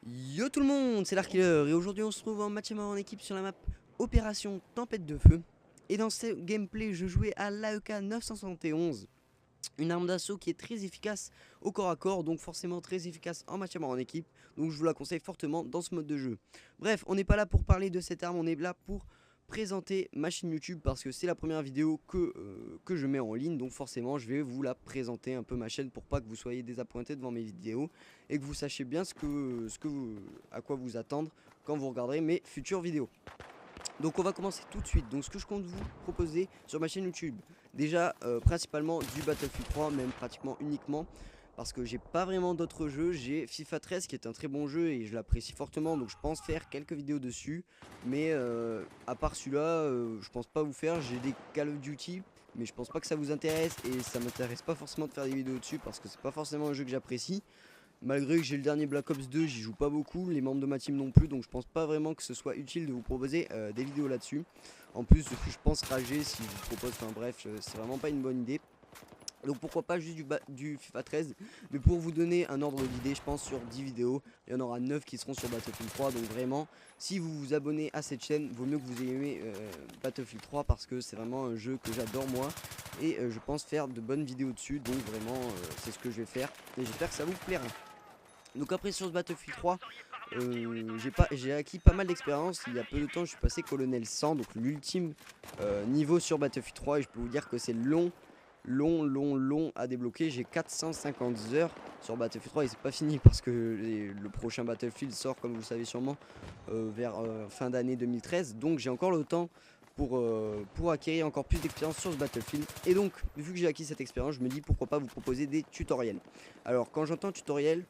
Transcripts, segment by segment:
Yo tout le monde, c'est l'Arkiller et aujourd'hui on se trouve en match en équipe sur la map Opération Tempête de Feu. Et dans ce gameplay je jouais à l'AEK 971, une arme d'assaut qui est très efficace au corps à corps, donc forcément très efficace en match en équipe. Donc je vous la conseille fortement dans ce mode de jeu. Bref, on n'est pas là pour parler de cette arme, on est là pour présenter ma chaîne YouTube parce que c'est la première vidéo que je mets en ligne, donc forcément je vais vous la présenter un peu ma chaîne pour pas que vous soyez désappointés devant mes vidéos et que vous sachiez bien à quoi vous attendre quand vous regarderez mes futures vidéos. Donc on va commencer tout de suite. Donc ce que je compte vous proposer sur ma chaîne YouTube, déjà principalement du Battlefield 3, même pratiquement uniquement, parce que j'ai pas vraiment d'autres jeux. J'ai FIFA 13 qui est un très bon jeu et je l'apprécie fortement, donc je pense faire quelques vidéos dessus. Mais à part celui-là, je pense pas vous faire. J'ai des Call of Duty, mais je pense pas que ça vous intéresse et ça m'intéresse pas forcément de faire des vidéos dessus parce que c'est pas forcément un jeu que j'apprécie. Malgré que j'ai le dernier Black Ops 2, j'y joue pas beaucoup, les membres de ma team non plus, donc je pense pas vraiment que ce soit utile de vous proposer des vidéos là-dessus. En plus, je pense rager si je vous propose, enfin bref, c'est vraiment pas une bonne idée. Donc pourquoi pas juste du FIFA 13, mais pour vous donner un ordre d'idée, je pense sur 10 vidéos, il y en aura 9 qui seront sur Battlefield 3, donc vraiment, si vous vous abonnez à cette chaîne, vaut mieux que vous ayez aimé Battlefield 3 parce que c'est vraiment un jeu que j'adore moi, et je pense faire de bonnes vidéos dessus, donc vraiment c'est ce que je vais faire, et j'espère que ça vous plaira. Donc après sur ce Battlefield 3, j'ai acquis pas mal d'expérience. Il y a peu de temps je suis passé colonel 100, donc l'ultime niveau sur Battlefield 3. Et je peux vous dire que c'est long à débloquer. J'ai 450 heures sur Battlefield 3 et c'est pas fini parce que le prochain Battlefield sort, comme vous le savez sûrement, vers fin d'année 2013. Donc j'ai encore le temps pour acquérir encore plus d'expérience sur ce Battlefield. Et donc vu que j'ai acquis cette expérience, je me dis pourquoi pas vous proposer des tutoriels. Alors quand j'entends tutoriel,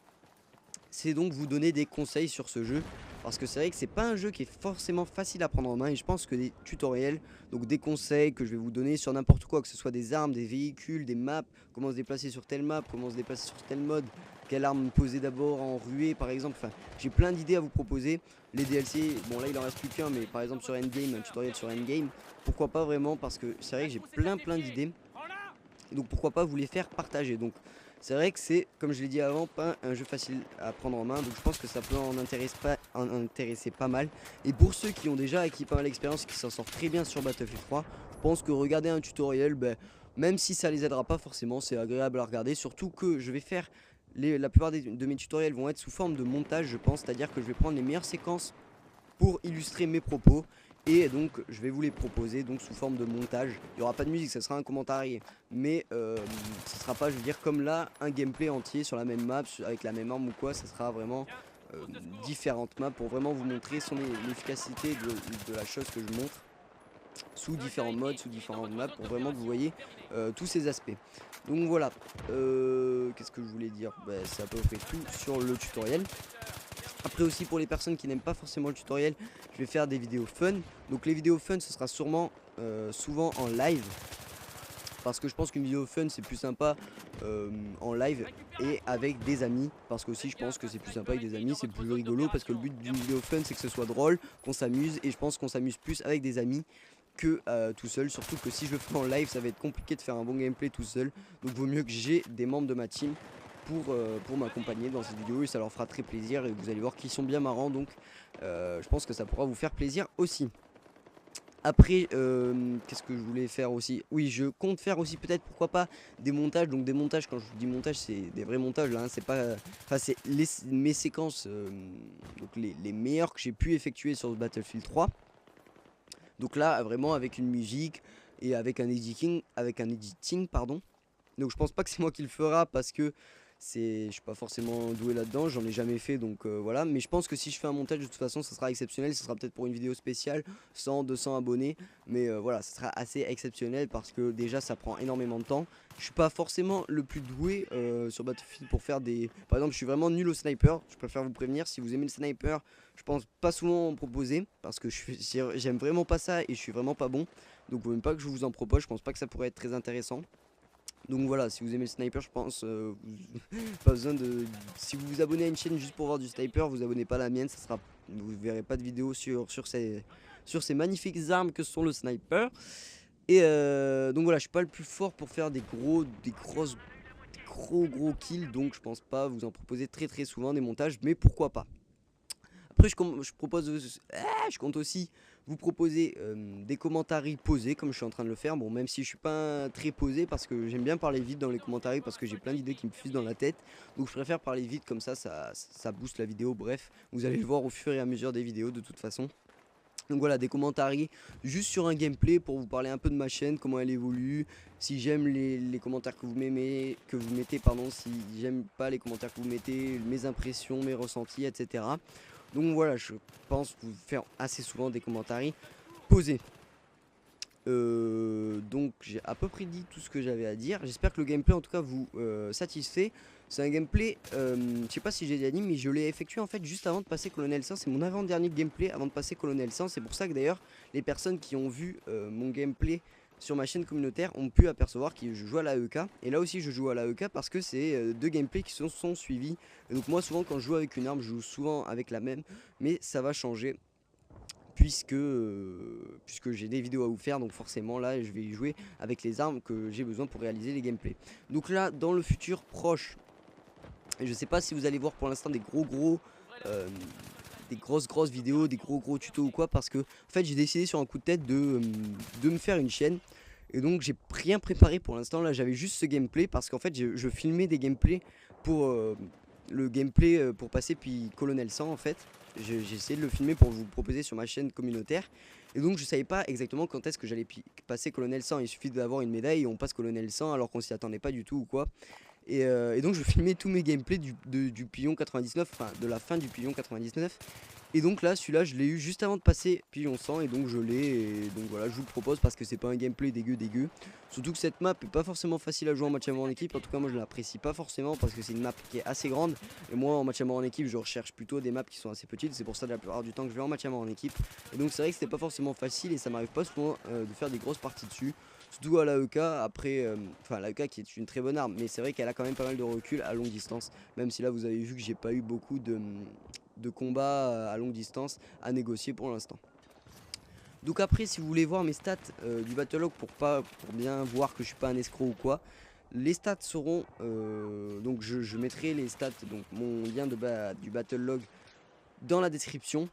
c'est donc vous donner des conseils sur ce jeu, parce que c'est vrai que c'est pas un jeu qui est forcément facile à prendre en main, et je pense que des tutoriels, donc des conseils que je vais vous donner sur n'importe quoi, que ce soit des armes, des véhicules, des maps, comment se déplacer sur telle map, comment se déplacer sur tel mode, quelle arme poser d'abord en ruée par exemple, enfin j'ai plein d'idées à vous proposer. Les DLC, bon là il en reste plus qu'un, mais par exemple sur Endgame, un tutoriel sur Endgame, pourquoi pas vraiment, parce que c'est vrai que j'ai plein d'idées, donc pourquoi pas vous les faire partager. Donc c'est vrai que c'est, comme je l'ai dit avant, pas un jeu facile à prendre en main, donc je pense que ça peut en intéresser pas mal. Et pour ceux qui ont déjà acquis pas mal d'expérience et qui s'en sortent très bien sur Battlefield 3, je pense que regarder un tutoriel, même si ça les aidera pas forcément, c'est agréable à regarder. Surtout que je vais faire, la plupart de mes tutoriels vont être sous forme de montage, je pense, c'est-à-dire que je vais prendre les meilleures séquences pour illustrer mes propos, et donc je vais vous les proposer donc sous forme de montage. Il n'y aura pas de musique, ça sera un commentaire, mais ce sera pas, je veux dire, comme là un gameplay entier sur la même map avec la même arme ou quoi. Ça sera vraiment différentes maps pour vraiment vous montrer l'efficacité de la chose que je montre sous différents modes, sous différentes maps, pour vraiment que vous voyez tous ces aspects. Donc voilà, qu'est-ce que je voulais dire, c'est à peu près tout sur le tutoriel. Après aussi, pour les personnes qui n'aiment pas forcément le tutoriel, je vais faire des vidéos fun. Donc les vidéos fun, ce sera sûrement souvent en live, parce que je pense qu'une vidéo fun c'est plus sympa en live et avec des amis, parce que aussi je pense que c'est plus sympa avec des amis, c'est plus rigolo, parce que le but d'une vidéo fun c'est que ce soit drôle, qu'on s'amuse, et je pense qu'on s'amuse plus avec des amis que tout seul. Surtout que si je le fais en live, ça va être compliqué de faire un bon gameplay tout seul, donc vaut mieux que j'ai des membres de ma team pour m'accompagner dans cette vidéo, et ça leur fera très plaisir, et vous allez voir qu'ils sont bien marrants, donc je pense que ça pourra vous faire plaisir aussi. Après, qu'est-ce que je voulais faire aussi? Oui, je compte faire aussi peut-être, pourquoi pas, des montages. Donc des montages, quand je dis montage, c'est des vrais montages là, hein, c'est pas... Enfin, c'est mes séquences, donc les meilleures que j'ai pu effectuer sur Battlefield 3. Donc là, vraiment avec une musique et avec un editing, pardon. Donc je pense pas que c'est moi qui le fera, parce que je suis pas forcément doué là-dedans, j'en ai jamais fait, donc voilà. Mais je pense que si je fais un montage, de toute façon ça sera exceptionnel, ce sera peut-être pour une vidéo spéciale, 100, 200 abonnés, mais voilà, ce sera assez exceptionnel parce que déjà ça prend énormément de temps. Je suis pas forcément le plus doué sur Battlefield pour faire des... Par exemple, je suis vraiment nul au sniper, je préfère vous prévenir. Si vous aimez le sniper, je pense pas souvent en proposer, parce que j'aime vraiment pas ça et je suis vraiment pas bon. Donc même pas que je vous en propose, je pense pas que ça pourrait être très intéressant. Donc voilà, si vous aimez le sniper, je pense pas besoin de... Si vous vous abonnez à une chaîne juste pour voir du sniper, vous abonnez pas à la mienne, vous verrez pas de vidéo sur ces magnifiques armes que sont le sniper. Et donc voilà, je suis pas le plus fort pour faire des gros kills, donc je pense pas vous en proposer très souvent des montages, mais pourquoi pas. Après je compte aussi vous proposer des commentaires posés comme je suis en train de le faire. Bon, même si je suis pas très posé parce que j'aime bien parler vite dans les commentaires parce que j'ai plein d'idées qui me fusent dans la tête. Donc je préfère parler vite comme ça booste la vidéo. Bref, vous allez le voir au fur et à mesure des vidéos de toute façon. Donc voilà, des commentaires juste sur un gameplay pour vous parler un peu de ma chaîne, comment elle évolue, si j'aime les commentaires que vous mettez, pardon, si j'aime pas les commentaires que vous mettez, mes impressions, mes ressentis, etc. Donc voilà, je pense vous faire assez souvent des commentaires posés. Donc j'ai à peu près dit tout ce que j'avais à dire. J'espère que le gameplay en tout cas vous satisfait. C'est un gameplay, je sais pas si j'ai déjà dit, mais je l'ai effectué en fait juste avant de passer Colonel 100. C'est mon avant-dernier gameplay avant de passer Colonel 100. C'est pour ça que d'ailleurs les personnes qui ont vu mon gameplay sur ma chaîne communautaire ont pu apercevoir que je joue à l'AEK. Et là aussi je joue à l'AEK parce que c'est deux gameplays qui sont suivis. Et donc moi souvent quand je joue avec une arme, je joue souvent avec la même, mais ça va changer. Puisque j'ai des vidéos à vous faire, donc forcément là je vais y jouer avec les armes que j'ai besoin pour réaliser les gameplays. Donc là dans le futur proche, je sais pas si vous allez voir pour l'instant des des grosses vidéos, des gros tutos ou quoi, parce que en fait j'ai décidé sur un coup de tête de me faire une chaîne. Et donc j'ai rien préparé pour l'instant, là j'avais juste ce gameplay parce qu'en fait je filmais des gameplays pour le gameplay pour passer puis Colonel 100 en fait. J'ai essayé de le filmer pour vous proposer sur ma chaîne communautaire. Et donc je savais pas exactement quand est-ce que j'allais passer Colonel 100. Il suffit d'avoir une médaille et on passe Colonel 100 alors qu'on s'y attendait pas du tout ou quoi. Et donc je filmais tous mes gameplays du pilion 99, enfin de la fin du pilion 99. Et donc là celui-là je l'ai eu juste avant de passer pilion 100 et donc je l'ai. Et donc voilà, je vous le propose parce que c'est pas un gameplay dégueu. Surtout que cette map est pas forcément facile à jouer en match à mort en équipe. En tout cas moi je l'apprécie pas forcément parce que c'est une map qui est assez grande. Et moi en match à mort en équipe je recherche plutôt des maps qui sont assez petites. C'est pour ça la plupart du temps que je vais en match à mort en équipe. Et donc c'est vrai que c'était pas forcément facile et ça m'arrive pas souvent de faire des grosses parties dessus. Surtout à l'AEK, après, enfin l'AEK qui est une très bonne arme, mais c'est vrai qu'elle a quand même pas mal de recul à longue distance. Même si là vous avez vu que j'ai pas eu beaucoup de combats à longue distance à négocier pour l'instant. Donc après si vous voulez voir mes stats du Battlelog pour bien voir que je suis pas un escroc ou quoi, les stats seront, donc je mettrai les stats, donc mon lien du Battlelog dans la description.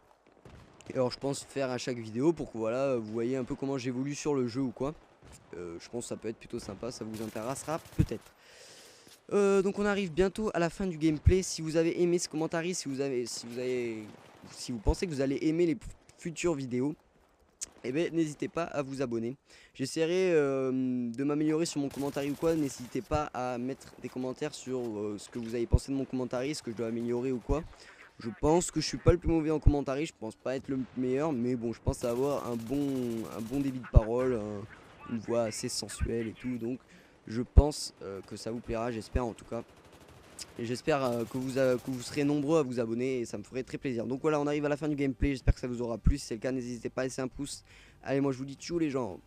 Et alors je pense faire à chaque vidéo pour que voilà, vous voyez un peu comment j'évolue sur le jeu ou quoi. Je pense que ça peut être plutôt sympa, ça vous intéressera peut-être. Donc on arrive bientôt à la fin du gameplay. Si vous avez aimé ce commentaire, si vous pensez que vous allez aimer les futures vidéos, eh bien n'hésitez pas à vous abonner. J'essaierai de m'améliorer sur mon commentaire ou quoi. N'hésitez pas à mettre des commentaires sur ce que vous avez pensé de mon commentaire, ce que je dois améliorer ou quoi. Je pense que je suis pas le plus mauvais en commentaire, je pense pas être le meilleur, mais bon, je pense avoir un bon débit de parole, une voix assez sensuelle et tout, donc je pense que ça vous plaira, j'espère en tout cas. Et j'espère que vous serez nombreux à vous abonner et ça me ferait très plaisir. Donc voilà, on arrive à la fin du gameplay, j'espère que ça vous aura plu. Si c'est le cas, n'hésitez pas à laisser un pouce. Allez, moi je vous dis tchou les gens.